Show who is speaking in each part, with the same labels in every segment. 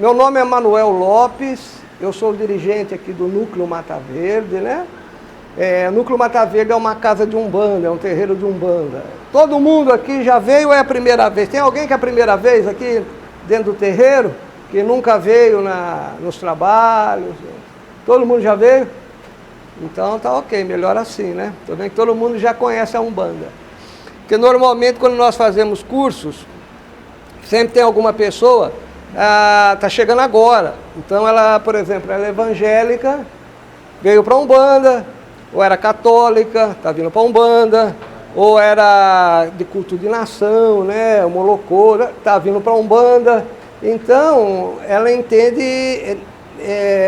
Speaker 1: Meu nome é Manuel Lopes, eu sou o dirigente aqui do Núcleo Mata Verde, né? O Núcleo Mata Verde é uma casa de Umbanda, é um terreiro de Umbanda. Todo mundo aqui já veio ou é a primeira vez? Tem alguém que é a primeira vez aqui dentro do terreiro? Que nunca veio nos trabalhos? Todo mundo já veio? Então tá ok, melhor assim, né? Tô vendo que todo mundo já conhece a Umbanda. Porque normalmente quando nós fazemos cursos, sempre tem alguma pessoa, tá chegando agora. Então ela, por exemplo, ela é evangélica, veio para Umbanda, ou era católica, tá vindo para Umbanda, ou era de culto de nação, né, Molocô, tá vindo para Umbanda. Então ela entende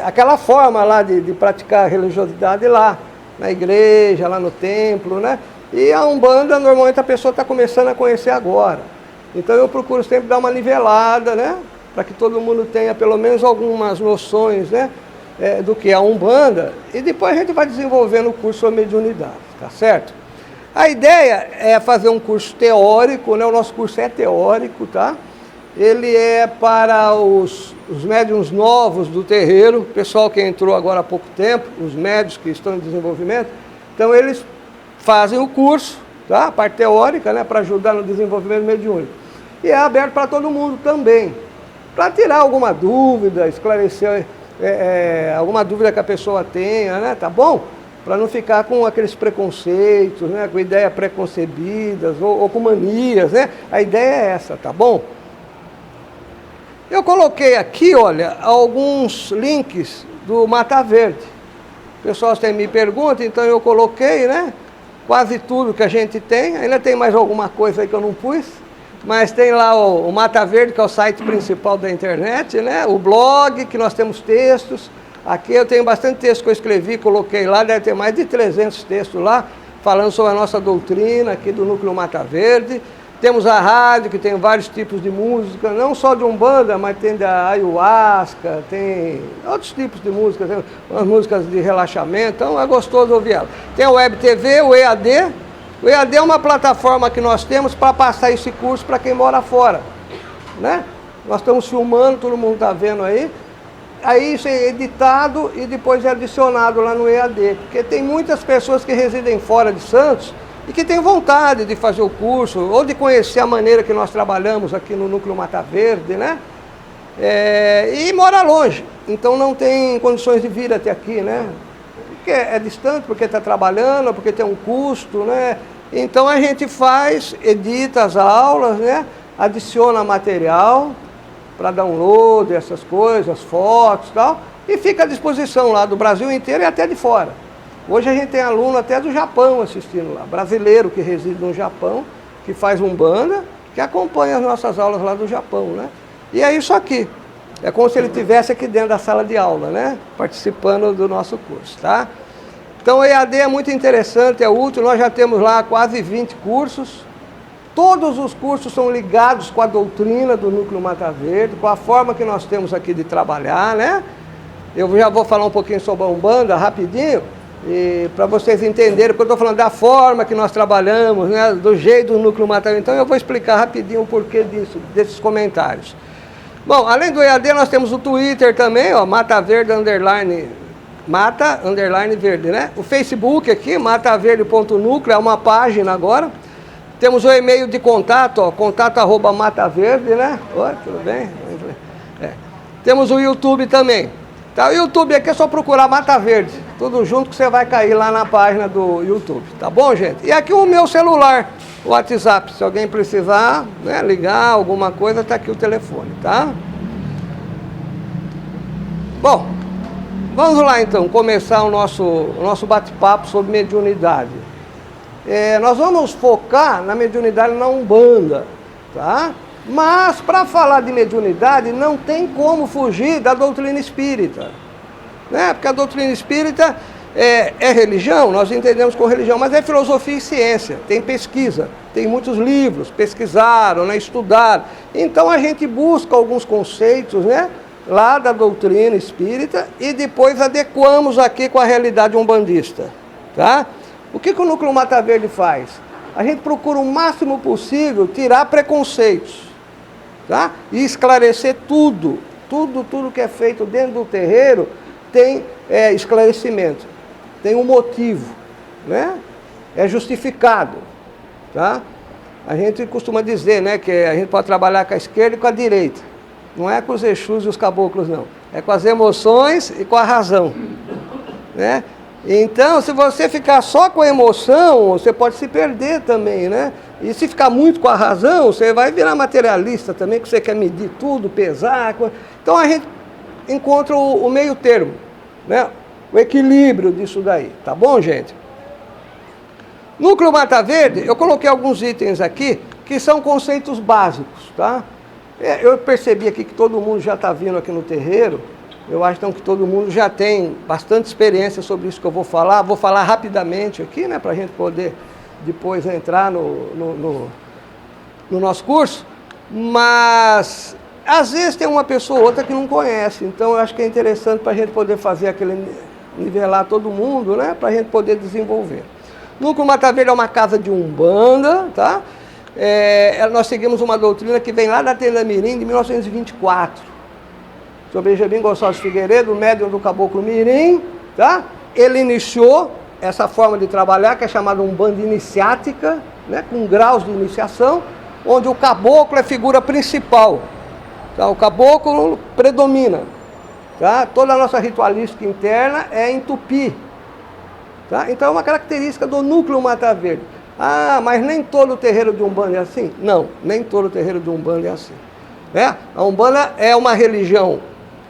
Speaker 1: aquela forma lá de praticar a religiosidade lá, na igreja, lá no templo, né? E a Umbanda, normalmente a pessoa está começando a conhecer agora. Então eu procuro sempre dar uma nivelada, né? Para que todo mundo tenha pelo menos algumas noções, né? Do que é a Umbanda. E depois a gente vai desenvolvendo o curso sobre mediunidade, tá certo? A ideia é fazer um curso teórico, né? O nosso curso é teórico, tá? Ele é para os médiuns novos do terreiro, o pessoal que entrou agora há pouco tempo, os médiuns que estão em desenvolvimento. Então eles fazem o curso, tá? A parte teórica, né? Para ajudar no desenvolvimento mediúnico. E é aberto para todo mundo também, para tirar alguma dúvida, esclarecer alguma dúvida que a pessoa tenha, né? Tá bom? Para não ficar com aqueles preconceitos, né? Com ideias preconcebidas ou com manias, né? A ideia é essa, tá bom? Eu coloquei aqui, olha, alguns links do Mata Verde. O pessoal me pergunta, então eu coloquei, né? Quase tudo que a gente tem. Ainda tem mais alguma coisa aí que eu não pus. Mas tem lá o Mata Verde, que é o site principal da internet, né? O blog, que nós temos textos. Aqui eu tenho bastante texto que eu escrevi, coloquei lá, deve ter mais de 300 textos lá, falando sobre a nossa doutrina aqui do Núcleo Mata Verde. Temos a rádio, que tem vários tipos de música, não só de Umbanda, mas tem da Ayahuasca, tem outros tipos de música, tem umas músicas de relaxamento, então é gostoso ouvir ela. Tem a Web TV, o EAD. O EAD é uma plataforma que nós temos para passar esse curso para quem mora fora, né? Nós estamos filmando, todo mundo está vendo aí. Aí isso é editado e depois é adicionado lá no EAD, porque tem muitas pessoas que residem fora de Santos e que têm vontade de fazer o curso, ou de conhecer a maneira que nós trabalhamos aqui no Núcleo Mata Verde, né? E mora longe, então não tem condições de vir até aqui, né? Porque é distante, porque está trabalhando, porque tem um custo, né? Então a gente edita as aulas, né? Adiciona material para download, essas coisas, fotos e tal, e fica à disposição lá do Brasil inteiro e até de fora. Hoje a gente tem aluno até do Japão assistindo lá, brasileiro que reside no Japão, que faz Umbanda, que acompanha as nossas aulas lá do Japão, né? E é isso aqui. É como se ele estivesse aqui dentro da sala de aula, né? Participando do nosso curso, tá? Então o EAD é muito interessante, é útil, nós já temos lá quase 20 cursos. Todos os cursos são ligados com a doutrina do Núcleo Mata Verde, com a forma que nós temos aqui de trabalhar, né? Eu já vou falar um pouquinho sobre a Umbanda rapidinho, e para vocês entenderem, porque eu estou falando da forma que nós trabalhamos, né? Do jeito do Núcleo Mata Verde. Então eu vou explicar rapidinho o porquê desses comentários. Bom, além do EAD, nós temos o Twitter também, ó, Mata Verde Verde, né? O Facebook aqui, mataverde.núcleo, é uma página agora. Temos o e-mail de contato, ó, contato@mataverde, né? Oi, tudo bem? Temos o YouTube também. Tá, o YouTube aqui é só procurar Mata Verde, tudo junto que você vai cair lá na página do YouTube, tá bom, gente? E aqui o meu celular, o WhatsApp, se alguém precisar, né, ligar alguma coisa, tá aqui o telefone, tá? Bom, vamos lá então, começar o nosso bate-papo sobre mediunidade. Nós vamos focar na mediunidade na Umbanda, tá? Mas, para falar de mediunidade, não tem como fugir da doutrina espírita, né? Porque a doutrina espírita é religião, nós entendemos como religião, mas é filosofia e ciência, tem pesquisa, tem muitos livros, pesquisaram, né, estudaram. Então a gente busca alguns conceitos, né, lá da doutrina espírita e depois adequamos aqui com a realidade umbandista, tá? O que o Núcleo Mata Verde faz? A gente procura o máximo possível tirar preconceitos, tá? E esclarecer tudo Tudo que é feito dentro do terreiro tem esclarecimento, tem um motivo, né? É justificado, tá? A gente costuma dizer, né, que a gente pode trabalhar com a esquerda e com a direita. Não é com os Exus e os caboclos, não. É com as emoções e com a razão, né? Então, se você ficar só com a emoção, você pode se perder também, né? E se ficar muito com a razão, você vai virar materialista também, que você quer medir tudo, pesar. Então, a gente encontra o meio termo, né? O equilíbrio disso daí, tá bom, gente? Núcleo Mata Verde, eu coloquei alguns itens aqui que são conceitos básicos, tá? Eu percebi aqui que todo mundo já está vindo aqui no terreiro. Eu acho então que todo mundo já tem bastante experiência sobre isso que eu vou falar. Vou falar rapidamente aqui, né, para a gente poder depois entrar no nosso curso. Mas às vezes tem uma pessoa ou outra que não conhece. Então eu acho que é interessante para a gente poder fazer aquele nivelar todo mundo, né, para a gente poder desenvolver. Núcleo Mata Verde é uma casa de Umbanda, tá? Nós seguimos uma doutrina que vem lá da Tenda Mirim de 1924. O Benjamin Gonçalves Figueiredo, médium do Caboclo Mirim, tá? Ele iniciou essa forma de trabalhar, que é chamada Umbanda iniciática, né? Com graus de iniciação, onde o caboclo é figura principal. Tá? O caboclo predomina. Tá? Toda a nossa ritualística interna é em tupi. Tá? Então é uma característica do núcleo Mata Verde. Ah, mas nem todo terreiro de Umbanda é assim? Não, nem todo terreiro de Umbanda é assim. A Umbanda é uma religião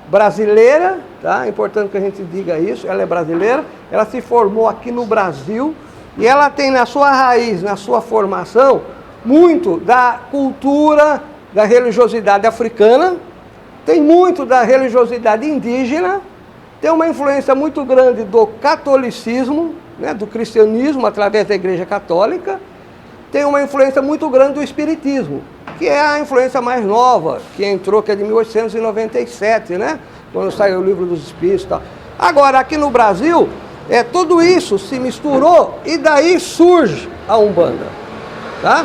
Speaker 1: brasileira, tá? É importante que a gente diga isso, ela é brasileira, ela se formou aqui no Brasil e ela tem na sua raiz, na sua formação, muito da cultura, da religiosidade africana, tem muito da religiosidade indígena, tem uma influência muito grande do catolicismo, né, do cristianismo através da Igreja Católica, tem uma influência muito grande do espiritismo, que é a influência mais nova, que entrou, que é de 1897, né? Quando saiu o Livro dos Espíritos e tal. Agora, aqui no Brasil, tudo isso se misturou e daí surge a Umbanda, tá?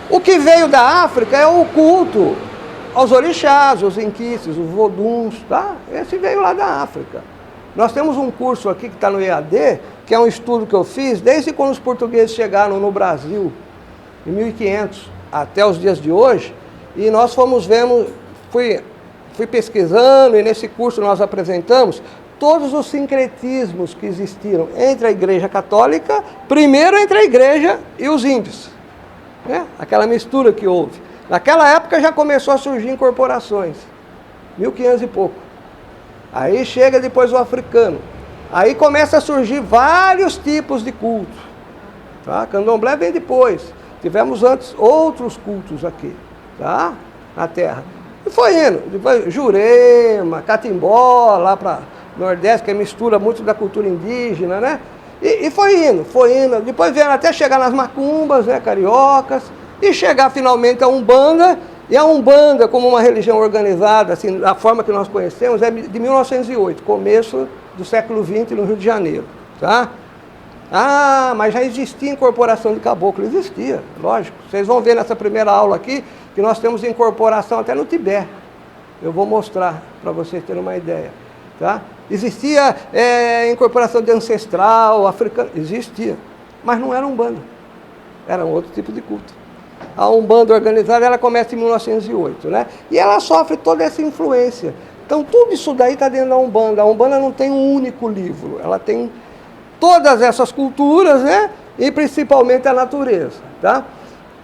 Speaker 1: O que veio da África é o culto aos orixás, os inquices, os voduns, tá? Esse veio lá da África. Nós temos um curso aqui que está no EAD, que é um estudo que eu fiz desde quando os portugueses chegaram no Brasil, em 1500. Até os dias de hoje, e nós fomos vendo, fui pesquisando, e nesse curso nós apresentamos todos os sincretismos que existiram entre a Igreja Católica, primeiro entre a Igreja e os índios, né? Aquela mistura que houve. Naquela época já começou a surgir incorporações, 1500 e pouco. Aí chega depois o africano, aí começa a surgir vários tipos de culto, tá? Candomblé vem depois. Tivemos antes outros cultos aqui, tá? Na terra. E foi indo. Depois Jurema, Catimbó, lá para Nordeste, que mistura muito da cultura indígena, né? E foi indo. Depois vieram até chegar nas macumbas, né? Cariocas. E chegar finalmente a Umbanda. E a Umbanda, como uma religião organizada, assim, da forma que nós conhecemos, é de 1908, começo do século XX no Rio de Janeiro, tá? Ah, mas já existia incorporação de caboclo. Existia, lógico. Vocês vão ver nessa primeira aula aqui que nós temos incorporação até no Tibete. Eu vou mostrar para vocês terem uma ideia. Tá? Existia incorporação de ancestral, africano. Existia, mas não era Umbanda. Era um outro tipo de culto. A Umbanda organizada, ela começa em 1908, né? E ela sofre toda essa influência. Então tudo isso daí está dentro da Umbanda. A Umbanda não tem um único livro. Ela tem todas essas culturas, né? E principalmente a natureza, tá?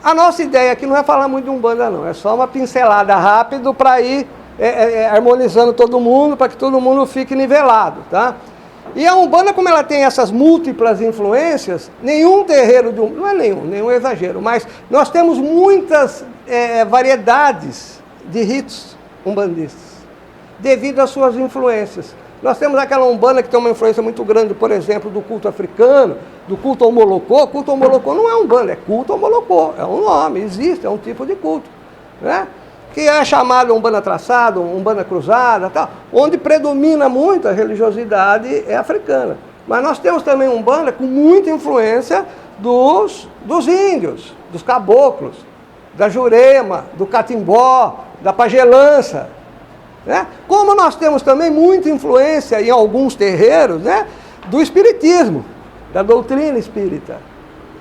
Speaker 1: A nossa ideia aqui não é falar muito de Umbanda, não. É só uma pincelada rápido para ir harmonizando todo mundo, para que todo mundo fique nivelado, tá? E a Umbanda, como ela tem essas múltiplas influências, nenhum terreiro de Umbanda, não é nenhum exagero, mas nós temos muitas variedades de ritos umbandistas, devido às suas influências. Nós temos aquela Umbanda que tem uma influência muito grande, por exemplo, do culto africano, do culto ao Molocô. Culto ao Molocô não é Umbanda, é culto ao Molocô. É um nome, existe, é um tipo de culto, né? Que é chamado Umbanda traçada, Umbanda cruzada, tal, onde predomina muito a religiosidade africana. Mas nós temos também Umbanda com muita influência dos índios, dos caboclos, da Jurema, do Catimbó, da pagelança. né? Como nós temos também muita influência em alguns terreiros, né, do espiritismo, da doutrina espírita.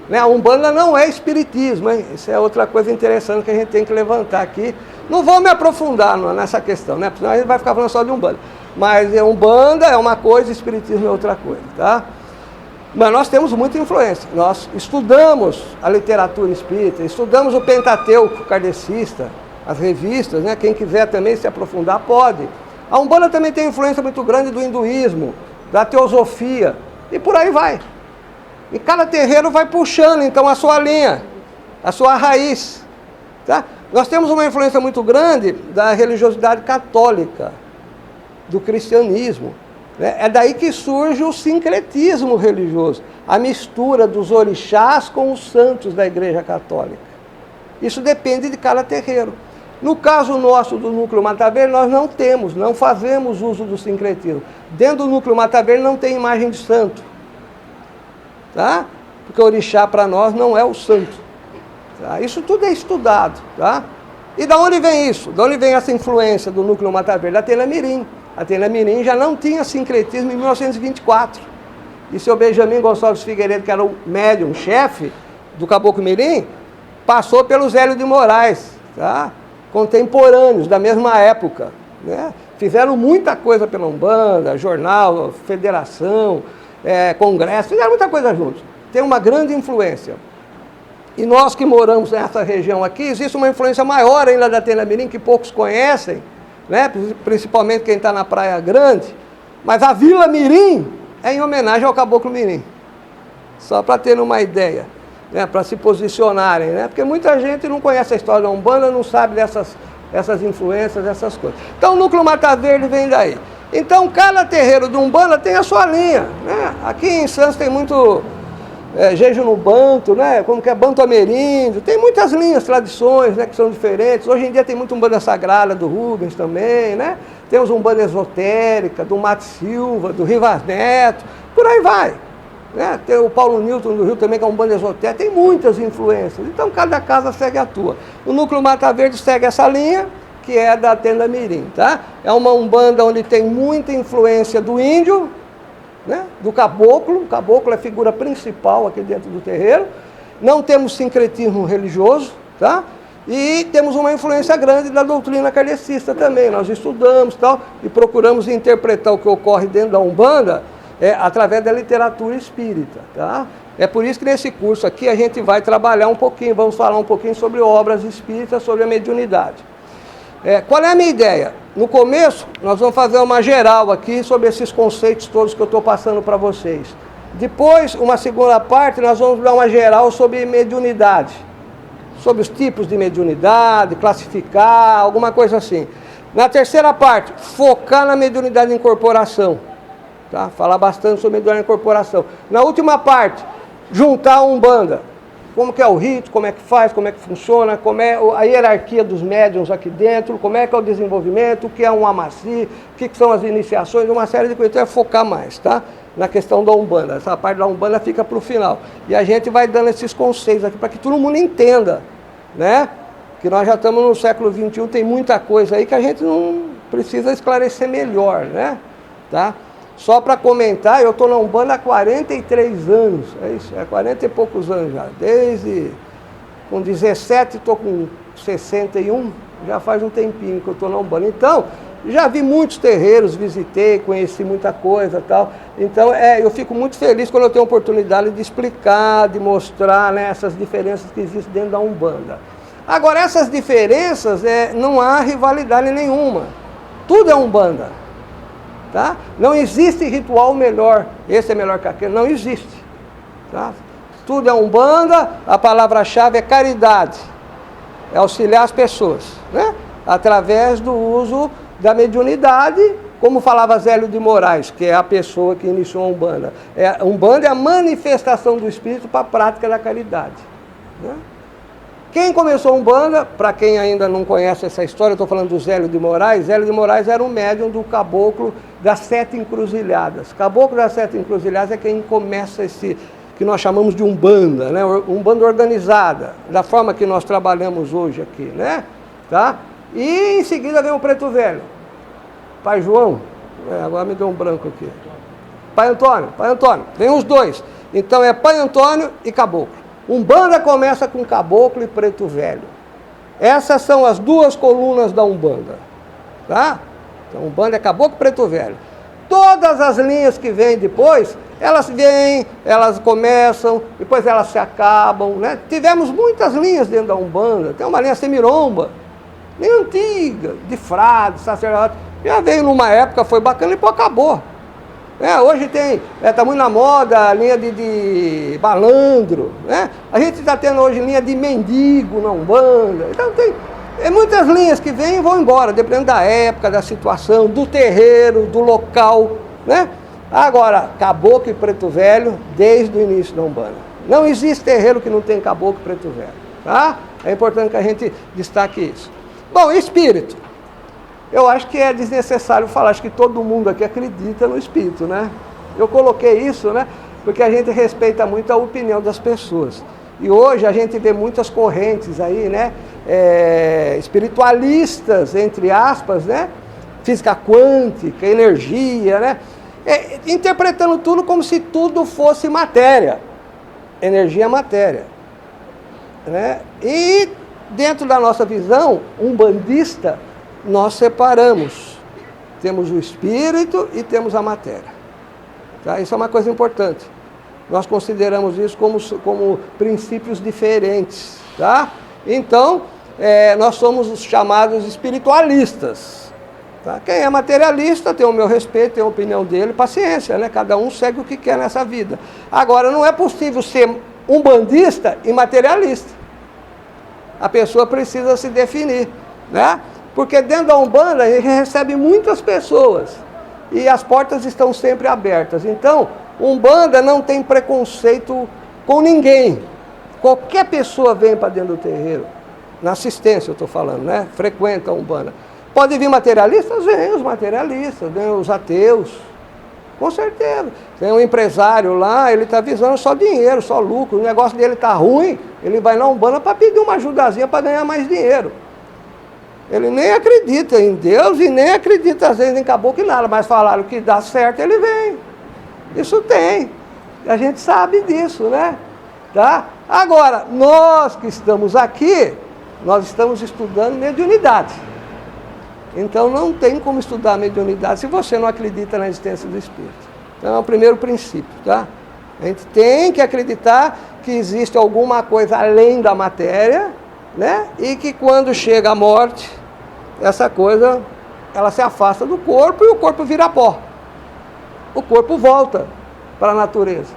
Speaker 1: Né? A Umbanda não é espiritismo, hein? Isso é outra coisa interessante que a gente tem que levantar aqui. Não vou me aprofundar nessa questão, né? Porque senão a gente vai ficar falando só de Umbanda. Mas Umbanda é uma coisa, espiritismo é outra coisa, tá? Mas nós temos muita influência. Nós estudamos a literatura espírita, estudamos o Pentateuco kardecista, as revistas, né? Quem quiser também se aprofundar pode. A Umbanda também tem influência muito grande do hinduísmo, da teosofia, e por aí vai. E cada terreiro vai puxando, então, a sua linha, a sua raiz. Tá? Nós temos uma influência muito grande da religiosidade católica, do cristianismo. Né? É daí que surge o sincretismo religioso, a mistura dos orixás com os santos da Igreja Católica. Isso depende de cada terreiro. No caso nosso do Núcleo Mata Verde, nós não fazemos uso do sincretismo. Dentro do Núcleo Mata Verde não tem imagem de santo. Tá? Porque o orixá para nós não é o santo. Tá? Isso tudo é estudado. Tá? E da onde vem isso? Da onde vem essa influência do Núcleo Mata Verde? Da Tenda Mirim. A Tenda Mirim já não tinha sincretismo em 1924. E seu Benjamin Gonçalves Figueiredo, que era o médium-chefe do Caboclo Mirim, passou pelo Zélio de Moraes, tá? Contemporâneos, da mesma época. Né? Fizeram muita coisa pela Umbanda, jornal, federação, congresso, fizeram muita coisa juntos. Tem uma grande influência. E nós que moramos nessa região aqui, existe uma influência maior ainda da Tenda Mirim, que poucos conhecem, né? Principalmente quem está na Praia Grande. Mas a Vila Mirim é em homenagem ao Caboclo Mirim. Só para terem uma ideia, né? Para se posicionarem, né? Porque muita gente não conhece a história da Umbanda, não sabe dessas influências, dessas coisas. Então o Núcleo Mata Verde vem daí. Então, cada terreiro de Umbanda tem a sua linha, né? Aqui em Santos tem muito Jeju no Banto, né? Como que é Banto Ameríndio, tem muitas linhas, tradições, né, que são diferentes. Hoje em dia tem muito Umbanda Sagrada do Rubens também, né? Temos Umbanda Esotérica, do Mato Silva, do Rivas Neto, por aí vai. Né? Tem o Paulo Newton do Rio também, que é um Umbanda Esotérica, tem muitas influências. Então, cada casa segue a tua. O Núcleo Mata Verde segue essa linha, que é da Tenda Mirim, tá? É uma Umbanda onde tem muita influência do índio, né? Do caboclo. O caboclo é a figura principal aqui dentro do terreiro. Não temos sincretismo religioso, tá? E temos uma influência grande da doutrina kardecista também. Nós estudamos tal, e procuramos interpretar o que ocorre dentro da Umbanda através da literatura espírita, tá? É por isso que nesse curso aqui a gente vai trabalhar um pouquinho, vamos falar um pouquinho sobre obras espíritas, sobre a mediunidade. Qual é a minha ideia? No começo, nós vamos fazer uma geral aqui sobre esses conceitos todos que eu estou passando para vocês. Depois, uma segunda parte, nós vamos dar uma geral sobre mediunidade. Sobre os tipos de mediunidade, classificar, alguma coisa assim. Na terceira parte, focar na mediunidade em incorporação. Tá? Falar bastante sobre mediunidade em incorporação. Na última parte, juntar a Umbanda. Como que é o rito, como é que faz, como é que funciona, como é a hierarquia dos médiuns aqui dentro, como é que é o desenvolvimento, o que é um amaci, o que são as iniciações, uma série de coisas. Então é focar mais, tá? Na questão da Umbanda. Essa parte da Umbanda fica para o final. E a gente vai dando esses conceitos aqui para que todo mundo entenda, né? Que nós já estamos no século XXI, tem muita coisa aí que a gente não precisa esclarecer melhor, né? Tá? Só para comentar, eu estou na Umbanda há 43 anos, é isso, 40 e poucos anos já. Desde com 17 estou com 61, já faz um tempinho que eu estou na Umbanda. Então, já vi muitos terreiros, visitei, conheci muita coisa e tal. Então, eu fico muito feliz quando eu tenho a oportunidade de explicar, de mostrar, né, essas diferenças que existem dentro da Umbanda. Agora, essas diferenças, não há rivalidade nenhuma. Tudo é Umbanda. Tá? Não existe ritual melhor, esse é melhor que aquele, não existe. Tá? Tudo é Umbanda, a palavra-chave é caridade, é auxiliar as pessoas, né? Através do uso da mediunidade, como falava Zélio de Moraes, que é a pessoa que iniciou a Umbanda. Umbanda é a manifestação do Espírito para a prática da caridade. Né? Quem começou a Umbanda, para quem ainda não conhece essa história, eu estou falando do Zélio de Moraes. Zélio de Moraes era um médium do Caboclo das Sete Encruzilhadas. Caboclo das Sete Encruzilhadas é quem começa esse, que nós chamamos de Umbanda, né? Umbanda organizada, da forma que nós trabalhamos hoje aqui, né? Tá? E em seguida vem o Preto Velho. Pai João, agora me deu um branco aqui. Pai Antônio, vem os dois. Então é Pai Antônio e Caboclo. Umbanda começa com Caboclo e Preto Velho. Essas são as duas colunas da Umbanda. Tá? Então Umbanda é Caboclo e Preto Velho. Todas as linhas que vêm depois, elas vêm, elas começam, depois elas se acabam, né? Tivemos muitas linhas dentro da Umbanda. Tem uma linha semiromba, linha antiga, de frade, sacerdote. Já veio numa época, foi bacana e depois acabou. Hoje tem, está muito na moda a linha de balandro, né? A gente está tendo hoje linha de mendigo na Umbanda. Então tem muitas linhas que vêm e vão embora, dependendo da época, da situação, do terreiro, do local, né? Agora, Caboclo e Preto Velho, desde o início da Umbanda. Não existe terreiro que não tem Caboclo e Preto Velho, tá? É importante que a gente destaque isso. Bom, espírito. Eu acho que é desnecessário falar, acho que todo mundo aqui acredita no espírito, né? Eu coloquei isso, né? Porque a gente respeita muito a opinião das pessoas. E hoje a gente vê muitas correntes aí, né? Espiritualistas, entre aspas, né? Física quântica, energia, né? Interpretando tudo como se tudo fosse matéria. Energia é matéria, né? E dentro da nossa visão umbandista, nós separamos. Temos o espírito e temos a matéria. Tá? Isso é uma coisa importante. Nós consideramos isso como princípios diferentes. Tá? Então, nós somos os chamados espiritualistas. Tá? Quem é materialista tem o meu respeito, tem a opinião dele, paciência, né? Cada um segue o que quer nessa vida. Agora, não é possível ser umbandista e materialista. A pessoa precisa se definir, né? Porque dentro da Umbanda a gente recebe muitas pessoas e as portas estão sempre abertas. Então, Umbanda não tem preconceito com ninguém. Qualquer pessoa vem para dentro do terreiro, na assistência eu estou falando, né? Frequenta a Umbanda. Pode vir materialistas? Vem os materialistas, vem os ateus, com certeza. Tem um empresário lá, ele está visando só dinheiro, só lucro, o negócio dele está ruim, ele vai na Umbanda para pedir uma ajudazinha para ganhar mais dinheiro. Ele nem acredita em Deus e nem acredita às vezes em caboclo e nada, mas falaram que dá certo, ele vem. Isso tem. A gente sabe disso, né? Tá? Agora, nós que estamos aqui, nós estamos estudando mediunidade. Então não tem como estudar mediunidade se você não acredita na existência do Espírito. Então é o primeiro princípio, tá? A gente tem que acreditar que existe alguma coisa além da matéria, né? E que quando chega a morte, essa coisa, ela se afasta do corpo e o corpo vira pó. O corpo volta para a natureza.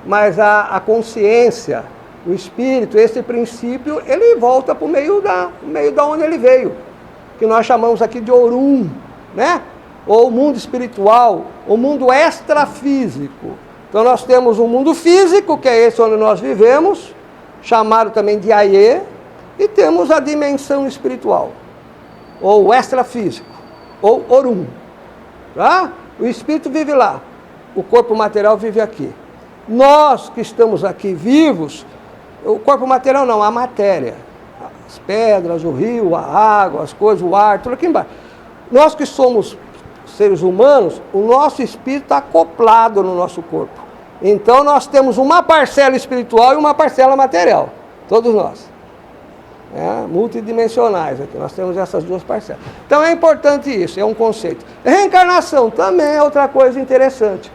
Speaker 1: Mas a consciência, o espírito, esse princípio, ele volta para o meio da onde ele veio. Que nós chamamos aqui de Orum, né? Ou mundo espiritual, o mundo extrafísico. Então nós temos um mundo físico, que é esse onde nós vivemos, chamado também de Aie, e temos a dimensão espiritual, ou extrafísico, ou Orum. Tá? O espírito vive lá, o corpo material vive aqui. Nós que estamos aqui vivos, o corpo material não, a matéria, as pedras, o rio, a água, as coisas, o ar, tudo aqui embaixo. Nós que somos seres humanos, o nosso espírito está acoplado no nosso corpo. Então nós temos uma parcela espiritual e uma parcela material, todos nós. Multidimensionais aqui, nós temos essas duas parcelas. Então é importante isso, é um conceito. Reencarnação também é outra coisa interessante.